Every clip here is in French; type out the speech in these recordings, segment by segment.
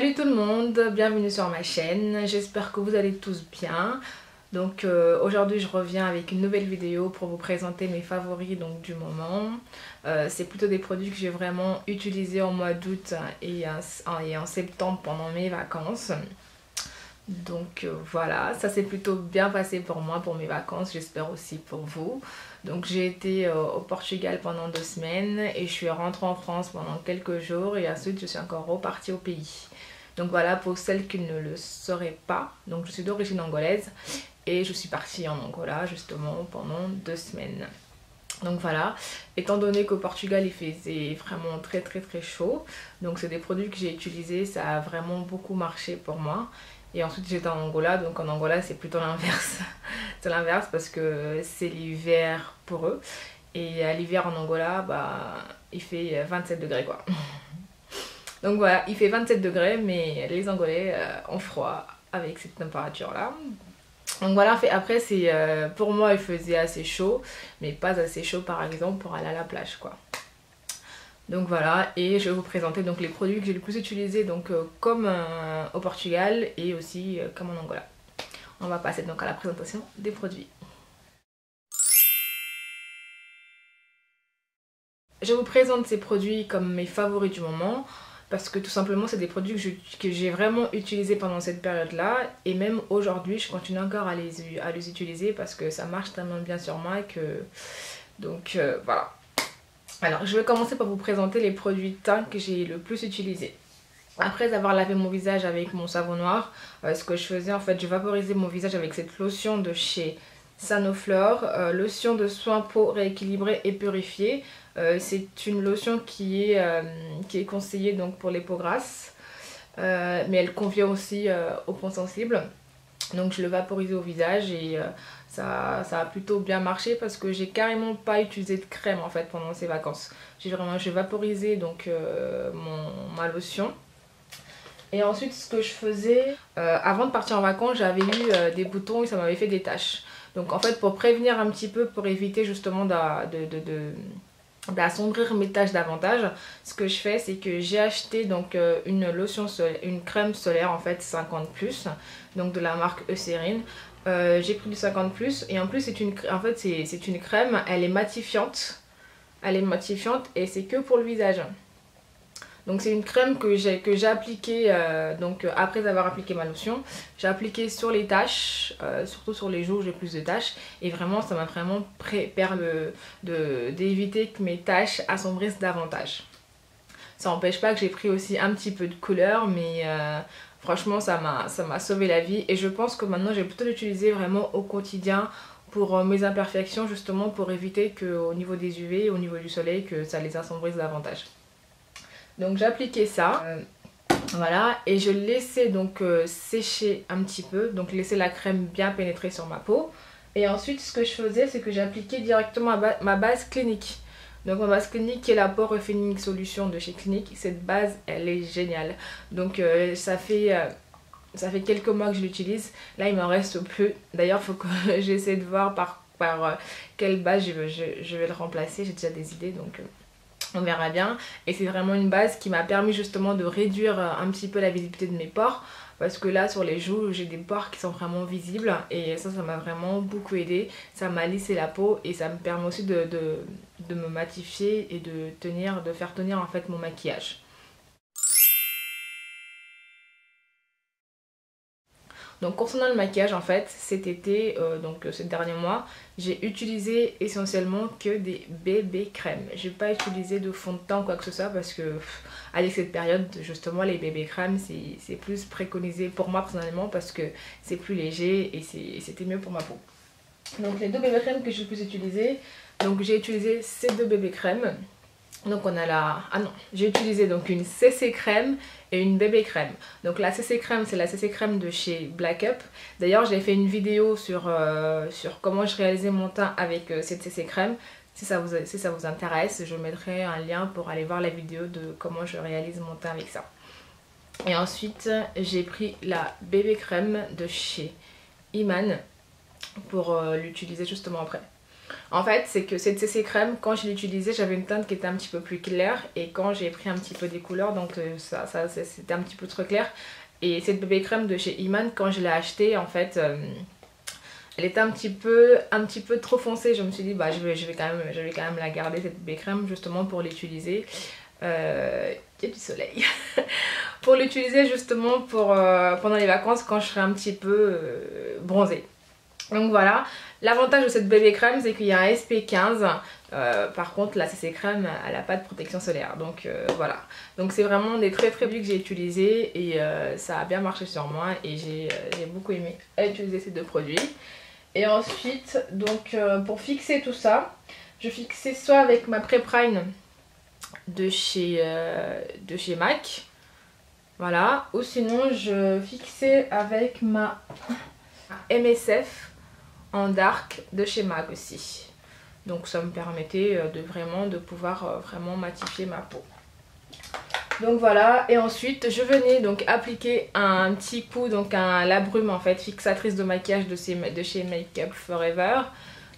Salut tout le monde, bienvenue sur ma chaîne, j'espère que vous allez tous bien. Donc aujourd'hui je reviens avec une nouvelle vidéo pour vous présenter mes favoris donc, du moment. C'est plutôt des produits que j'ai vraiment utilisés en mois d'août et en septembre pendant mes vacances. Donc voilà, ça s'est plutôt bien passé pour moi, pour mes vacances, j'espère aussi pour vous. Donc j'ai été au Portugal pendant 2 semaines et je suis rentrée en France pendant quelques jours et ensuite je suis encore repartie au pays. Donc voilà, pour celles qui ne le sauraient pas, donc je suis d'origine angolaise et je suis partie en Angola justement pendant 2 semaines. Donc voilà, étant donné qu'au Portugal il faisait vraiment très chaud, donc c'est des produits que j'ai utilisés, ça a vraiment beaucoup marché pour moi. Et ensuite j'étais en Angola, donc en Angola c'est plutôt l'inverse. C'est l'inverse parce que c'est l'hiver pour eux. Et à l'hiver en Angola, bah, il fait 27 degrés quoi. Donc voilà, il fait 27 degrés, mais les Angolais ont froid avec cette température là. Donc voilà, après c'est pour moi il faisait assez chaud, mais pas assez chaud par exemple pour aller à la plage quoi. Donc voilà, et je vais vous présenter donc les produits que j'ai le plus utilisés donc comme au Portugal et aussi comme en Angola. On va passer donc à la présentation des produits. Je vous présente ces produits comme mes favoris du moment parce que tout simplement c'est des produits que j'ai vraiment utilisés pendant cette période là et même aujourd'hui je continue encore à les utiliser parce que ça marche tellement bien sur moi que donc voilà. Alors je vais commencer par vous présenter les produits teint que j'ai le plus utilisés. Après avoir lavé mon visage avec mon savon noir, ce que je faisais en fait, je vaporisais mon visage avec cette lotion de chez Sanoflore, lotion de soin peau rééquilibrée et purifiée. C'est une lotion qui est conseillée donc pour les peaux grasses, mais elle convient aussi aux peaux sensibles. Donc je le vaporisais au visage et ça a plutôt bien marché parce que j'ai carrément pas utilisé de crème en fait pendant ces vacances. J'ai vaporisé donc ma lotion. Et ensuite ce que je faisais, avant de partir en vacances j'avais eu des boutons et ça m'avait fait des taches. Donc en fait pour prévenir un petit peu, pour éviter justement d'assombrir mes taches davantage, ce que je fais c'est que j'ai acheté donc une lotion une crème solaire en fait 50+, donc de la marque Eucérine. J'ai pris du 50+ et en plus c'est une crème, elle est matifiante et c'est que pour le visage. Donc c'est une crème que j'ai appliquée après avoir appliqué ma lotion. J'ai appliqué sur les taches, surtout sur les joues où j'ai plus de taches. Et vraiment ça m'a vraiment permis d'éviter que mes taches assombrissent davantage. Ça n'empêche pas que j'ai pris aussi un petit peu de couleur, mais franchement ça m'a sauvé la vie. Et je pense que maintenant je vais plutôt l'utiliser vraiment au quotidien pour mes imperfections, justement pour éviter qu'au niveau des UV, au niveau du soleil, que ça les assombrisse davantage. Donc j'ai appliqué ça, voilà, et je laissais donc sécher un petit peu, donc laisser la crème bien pénétrer sur ma peau. Et ensuite ce que je faisais c'est que j'appliquais directement ma base clinique. Donc ma base clinique qui est la Pore Refining Solution de chez Clinique. Cette base elle est géniale. Donc ça fait quelques mois que je l'utilise. Là il m'en reste plus. D'ailleurs il faut que j'essaie de voir par quelle base je vais le remplacer. J'ai déjà des idées donc... on verra bien. Et c'est vraiment une base qui m'a permis justement de réduire un petit peu la visibilité de mes pores. Parce que là sur les joues j'ai des pores qui sont vraiment visibles. Et ça m'a vraiment beaucoup aidé. Ça m'a lissé la peau et ça me permet aussi de me matifier et de faire tenir en fait mon maquillage. Donc concernant le maquillage en fait, cet été, donc ces derniers mois, j'ai utilisé essentiellement que des bébés crèmes. J'ai pas utilisé de fond de teint ou quoi que ce soit parce que avec cette période justement les bébés crèmes c'est plus préconisé pour moi personnellement parce que c'est plus léger et c'était mieux pour ma peau. Donc les 2 bébés crèmes que j'ai pu utiliser, donc j'ai utilisé ces 2 bébés crèmes. Donc on a j'ai utilisé donc une CC crème et une bébé crème. Donc la CC crème c'est la CC crème de chez Black Up. D'ailleurs j'ai fait une vidéo sur comment je réalisais mon teint avec cette CC crème. Si ça vous intéresse, je mettrai un lien pour aller voir la vidéo de comment je réalise mon teint avec ça. Et ensuite j'ai pris la bébé crème de chez Iman pour l'utiliser justement après. En fait, c'est que cette CC crème, quand je l'utilisais, j'avais une teinte qui était un petit peu plus claire. Et quand j'ai pris un petit peu des couleurs, donc c'était un petit peu trop clair. Et cette bébé crème de chez Iman, quand je l'ai achetée, en fait, elle était un petit peu trop foncée. Je me suis dit, bah, je vais quand même la garder, cette bébé crème, justement pour l'utiliser. Il y a du soleil. Pour l'utiliser justement pendant les vacances, quand je serai un petit peu bronzée. Donc voilà, l'avantage de cette bébé crème, c'est qu'il y a un SP15. Par contre, la CC crème, elle n'a pas de protection solaire. Donc voilà. Donc c'est vraiment des très produits que j'ai utilisés et ça a bien marché sur moi. Et j'ai beaucoup aimé utiliser ces deux produits. Et ensuite, donc pour fixer tout ça, je fixais soit avec ma Pré-Prime de chez MAC. Voilà. Ou sinon, je fixais avec ma MSF en dark de chez MAC aussi. Donc ça me permettait de pouvoir vraiment matifier ma peau. Donc voilà, et ensuite je venais donc appliquer un petit coup, donc la brume en fait, fixatrice de maquillage de chez Make Up Forever.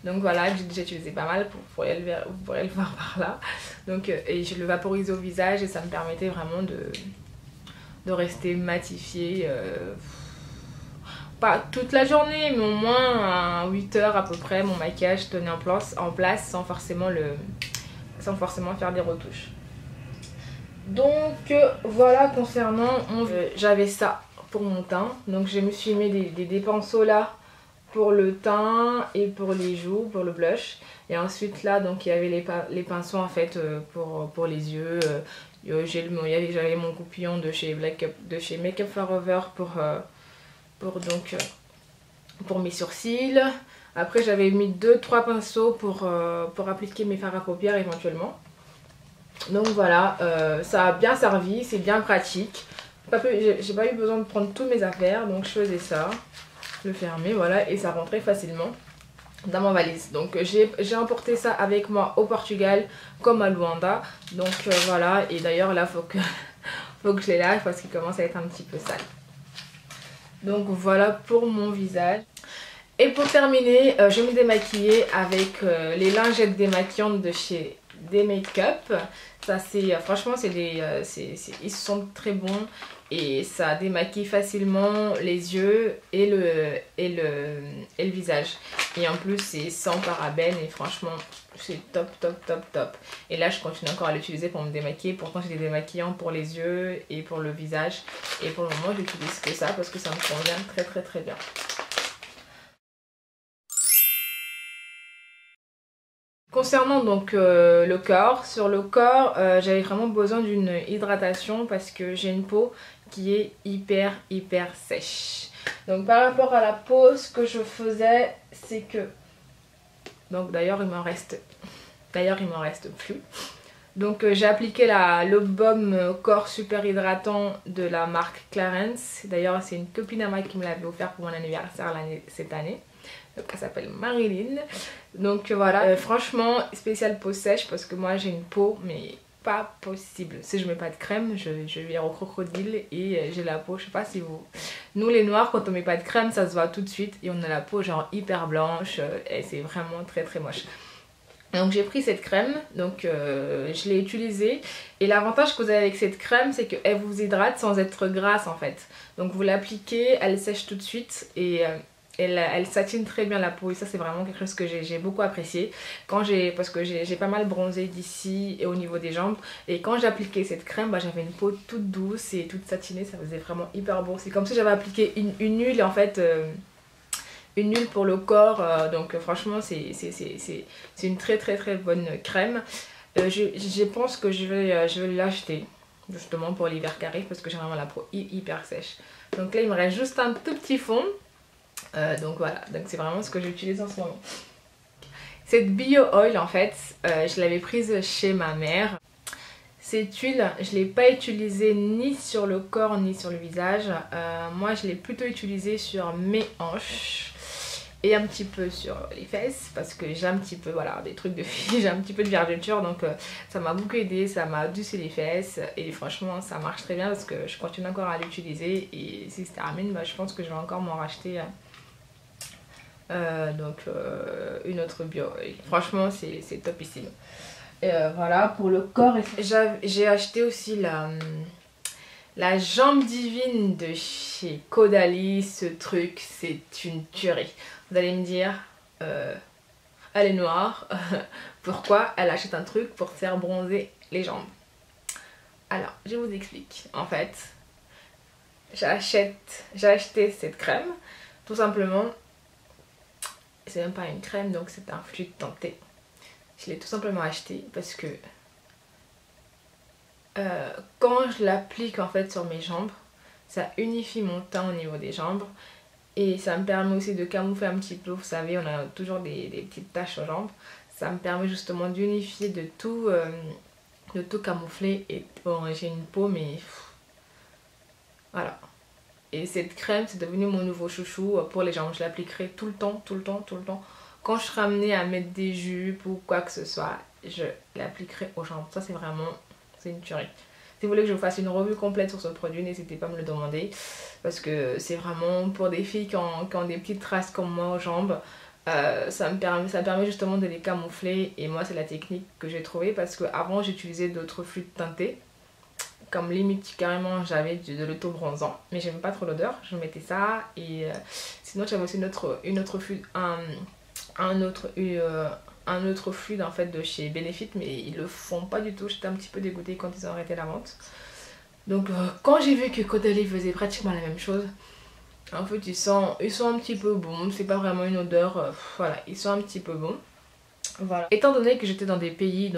Donc voilà, que j'ai déjà utilisé pas mal, vous pourrez le voir par là. Donc, et je le vaporisais au visage et ça me permettait vraiment de rester matifiée. Pas toute la journée, mais au moins à 8 heures à peu près, mon maquillage tenait en place sans forcément faire des retouches. Donc voilà, concernant j'avais ça pour mon teint. Donc je me suis mis des pinceaux là pour le teint et pour les joues, pour le blush. Et ensuite là, donc il y avait les pinceaux en fait pour les yeux. J'avais mon coupillon de chez Make Up Forever pour mes sourcils. Après j'avais mis 2-3 pinceaux pour appliquer mes fards à paupières éventuellement. Donc voilà, ça a bien servi, c'est bien pratique. J'ai pas eu besoin de prendre toutes mes affaires, donc je faisais ça, le fermer, voilà, et ça rentrait facilement dans ma valise. Donc j'ai emporté ça avec moi au Portugal comme à Luanda. Donc voilà, et d'ailleurs là faut que je les lave parce qu'il commence à être un petit peu sale. Donc voilà pour mon visage. Et pour terminer, je vais me démaquiller avec les lingettes démaquillantes de chez D-Make-up. Ça c'est franchement ils sont très bons et ça démaquille facilement les yeux et le visage. Et en plus c'est sans parabènes et franchement c'est top top top top. Et là je continue encore à l'utiliser pour me démaquiller. Pourtant j'ai des démaquillants pour les yeux et pour le visage. Et pour le moment j'utilise que ça parce que ça me convient très très très bien. Concernant donc le corps, sur le corps j'avais vraiment besoin d'une hydratation parce que j'ai une peau qui est hyper sèche. Donc par rapport à la peau, ce que je faisais c'est que... Donc d'ailleurs il m'en reste plus. Donc j'ai appliqué le baume corps super hydratant de la marque Clarins. D'ailleurs c'est une copine à moi qui me l'avait offert pour mon anniversaire cette année. Donc elle s'appelle Marilyn. Donc voilà, franchement spécial peau sèche parce que moi j'ai une peau mais pas possible. Si je mets pas de crème, je vire au crocodile et j'ai la peau, je sais pas si vous... Nous les noirs quand on met pas de crème ça se voit tout de suite et on a la peau genre hyper blanche et c'est vraiment très moche. Donc j'ai pris cette crème, donc je l'ai utilisée et l'avantage que vous avez avec cette crème c'est qu'elle vous hydrate sans être grasse en fait. Donc vous l'appliquez, elle sèche tout de suite et elle satine très bien la peau et ça c'est vraiment quelque chose que j'ai beaucoup apprécié parce que j'ai pas mal bronzé d'ici et au niveau des jambes et quand j'ai appliqué cette crème bah, j'avais une peau toute douce et toute satinée, ça faisait vraiment hyper beau. C'est comme si j'avais appliqué une huile en fait... une huile pour le corps, donc franchement c'est une très bonne crème. Je pense que je vais l'acheter justement pour l'hiver qui arrive parce que j'ai vraiment la peau hyper sèche. Donc là il me reste juste un tout petit fond, donc voilà, donc c'est vraiment ce que j'utilise en ce moment. Cette bio oil en fait, je l'avais prise chez ma mère. Cette huile, je ne l'ai pas utilisée ni sur le corps ni sur le visage. Moi je l'ai plutôt utilisée sur mes hanches et un petit peu sur les fesses parce que j'ai un petit peu, voilà, des trucs de fille, j'ai un petit peu de vergeture donc ça m'a beaucoup aidé, ça m'a adouci les fesses et franchement ça marche très bien parce que je continue encore à l'utiliser et si se termine, bah, je pense que je vais encore m'en racheter Une autre bio. Et franchement, c'est topissime. Et voilà, pour le corps, j'ai acheté aussi la jambe divine de chez Caudalie. Ce truc, c'est une tuerie. Vous allez me dire, elle est noire. Pourquoi elle achète un truc pour faire bronzer les jambes? Alors, je vous explique. En fait, j'ai acheté cette crème, tout simplement. C'est même pas une crème, donc c'est un fluide denté. Je l'ai tout simplement acheté parce que quand je l'applique en fait sur mes jambes, ça unifie mon teint au niveau des jambes et ça me permet aussi de camoufler un petit peu. Vous savez, on a toujours des petites taches aux jambes. Ça me permet justement d'unifier, de tout camoufler. Et bon, j'ai une peau, mais voilà. Et cette crème, c'est devenu mon nouveau chouchou pour les jambes. Je l'appliquerai tout le temps, tout le temps, tout le temps. Quand je serai amenée à mettre des jupes ou quoi que ce soit, je l'appliquerai aux jambes. Ça, c'est vraiment, c'est une tuerie. Si vous voulez que je vous fasse une revue complète sur ce produit, n'hésitez pas à me le demander. Parce que c'est vraiment pour des filles qui ont des petites traces comme moi aux jambes. Ça permet justement de les camoufler. Et moi, c'est la technique que j'ai trouvée. Parce qu'avant, j'utilisais d'autres fluides teintés. Comme limite, carrément, j'avais de l'auto-bronzant. Mais j'aime pas trop l'odeur. Je mettais ça. Et sinon, j'avais aussi une autre fluide, un autre fluide en fait de chez Benefit, mais ils le font pas du tout. J'étais un petit peu dégoûtée quand ils ont arrêté la vente. Donc quand j'ai vu que Caudalie faisait pratiquement la même chose, en fait ils sont un petit peu bons. C'est pas vraiment une odeur, voilà, ils sont un petit peu bons. Voilà. Étant donné que j'étais dans des pays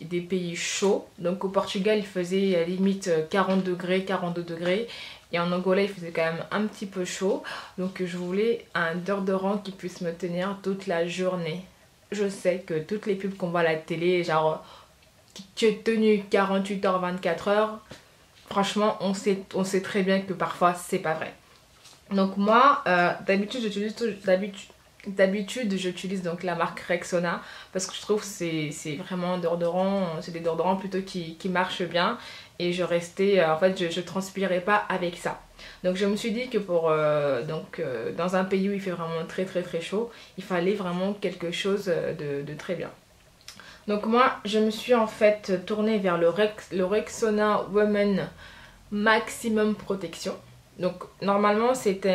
des pays chauds, donc au Portugal il faisait limite 40 degrés, 42 degrés. Et en Angola, il faisait quand même un petit peu chaud. Donc je voulais un déodorant qui puisse me tenir toute la journée. Je sais que toutes les pubs qu'on voit à la télé, genre tu es tenu 48 heures, 24 heures. Franchement, on sait très bien que parfois, c'est pas vrai. Donc moi, d'habitude, j'utilise donc la marque Rexona parce que je trouve que c'est vraiment un déodorant, c'est des déodorants plutôt qui marchent bien. Et je restais, en fait, je transpirais pas avec ça. Donc je me suis dit que dans un pays où il fait vraiment très très très chaud, il fallait vraiment quelque chose de très bien. Donc moi, je me suis en fait tournée vers le Rexona Women Maximum Protection. Donc normalement c'est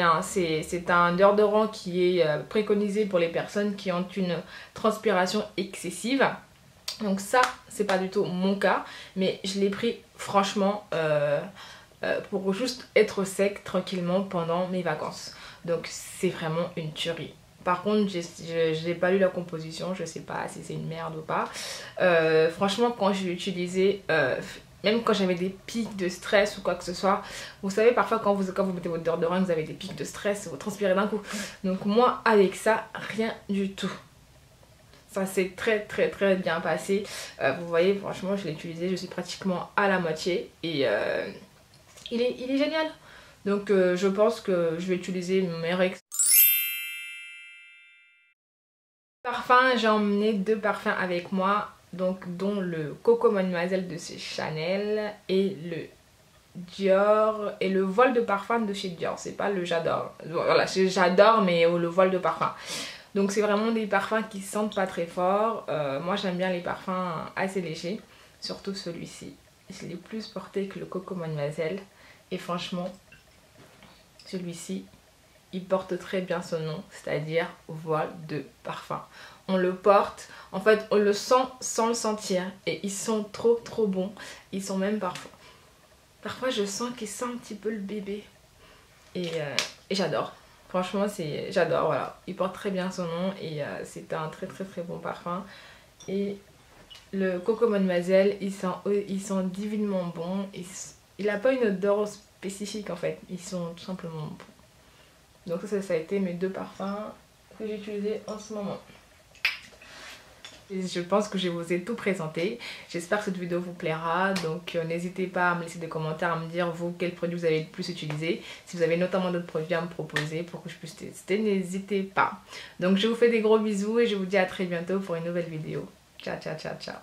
un déodorant qui est préconisé pour les personnes qui ont une transpiration excessive. Donc ça c'est pas du tout mon cas, mais je l'ai pris franchement pour juste être sec tranquillement pendant mes vacances. Donc c'est vraiment une tuerie. Par contre, je n'ai pas lu la composition, je sais pas si c'est une merde ou pas. Franchement, quand je l'ai utilisé, même quand j'avais des pics de stress ou quoi que ce soit, vous savez, parfois quand vous mettez votre déodorant, vous avez des pics de stress, vous transpirez d'un coup. Donc moi, avec ça, rien du tout. Ça s'est très très très bien passé. Vous voyez, franchement, je l'ai utilisé, je suis pratiquement à la moitié. Et il est génial. Donc je pense que je vais utiliser mes Rex. Parfum, j'ai emmené 2 parfums avec moi, donc dont le Coco Mademoiselle de chez Chanel et le Dior et le voile de parfum de chez Dior. C'est pas le j'adore. Voilà, j'adore, mais le voile de parfum. Donc c'est vraiment des parfums qui sentent pas très fort. Moi j'aime bien les parfums assez légers, surtout celui-ci. Je l'ai plus porté que le Coco Mademoiselle et franchement celui-ci il porte très bien son nom, c'est-à-dire voile de parfum. On le porte, en fait on le sent sans le sentir et ils sont trop trop bons. Ils sont même parfois je sens qu'ils sentent un petit peu le bébé et j'adore. Franchement j'adore, voilà. Il porte très bien son nom et c'est un très très très bon parfum. Et le Coco Mademoiselle, il sent divinement bon. Il n'a pas une odeur spécifique en fait, ils sont tout simplement bons. Donc ça a été mes 2 parfums que j'ai utilisés en ce moment. Et je pense que je vous ai tout présenté. J'espère que cette vidéo vous plaira. Donc n'hésitez pas à me laisser des commentaires, à me dire vous quels produits vous avez le plus utilisé. Si vous avez notamment d'autres produits à me proposer pour que je puisse tester, n'hésitez pas. Donc je vous fais des gros bisous et je vous dis à très bientôt pour une nouvelle vidéo. Ciao ciao ciao ciao.